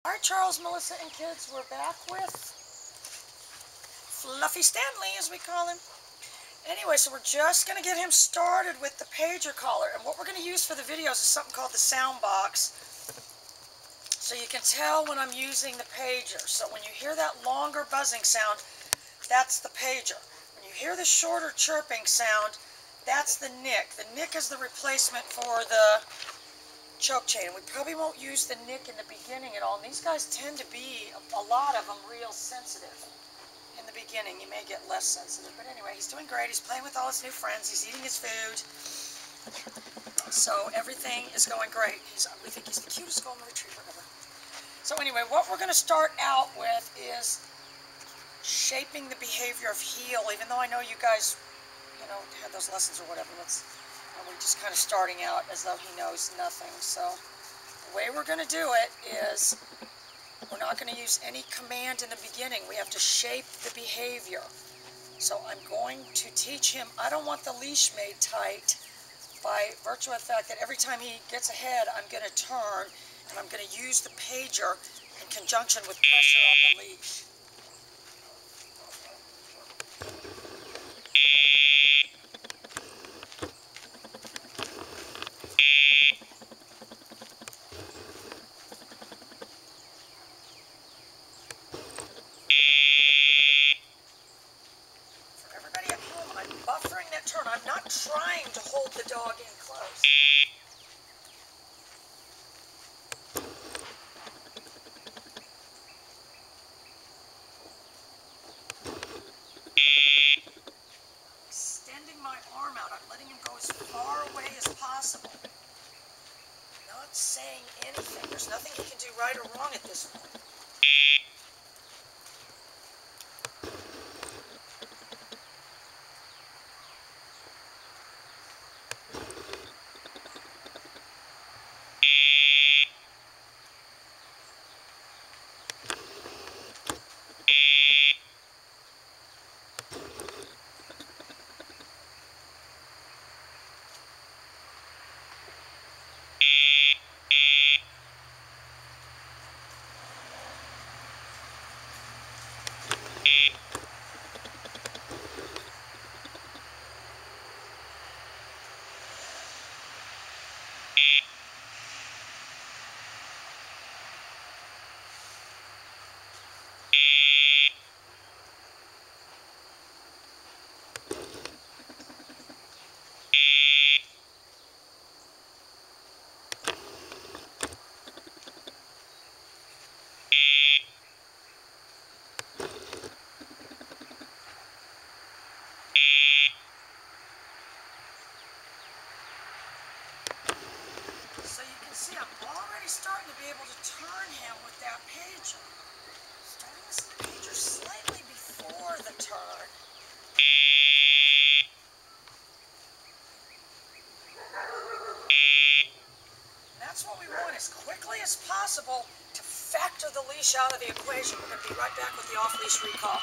Alright, Charles, Melissa, and kids, we're back with Fluffy Stanley, as we call him. Anyway, so we're just going to get him started with the pager collar. And what we're going to use for the videos is something called the sound box. So you can tell when I'm using the pager. So when you hear that longer buzzing sound, that's the pager. When you hear the shorter chirping sound, that's the nick. The nick is the replacement for the choke chain. We probably won't use the nick in the beginning at all. And these guys tend to be, a lot of them, real sensitive. In the beginning, you may get less sensitive. But anyway, he's doing great. He's playing with all his new friends. He's eating his food. So everything is going great. We think he's the cutest golden retriever ever. So anyway, what we're going to start out with is shaping the behavior of heel. Even though I know you guys, had those lessons or whatever, we're just kind of starting out as though he knows nothing. So the way we're going to do it is we're not going to use any command in the beginning. We have to shape the behavior. So I'm going to teach him, I don't want the leash made tight by virtue of the fact that every time he gets ahead, I'm going to turn and I'm going to use the pager in conjunction with pressure on the leash. Buffering that turn. I'm not trying to hold the dog in close. Extending my arm out. I'm letting him go as far away as possible. Not saying anything. There's nothing he can do right or wrong at this point. So you can see I'm already starting to be able to turn him with that pager. Starting this pager slightly before the turn. And that's what we want as quickly as possible to factor the leash out of the equation. We're going to be right back with the off-leash recall.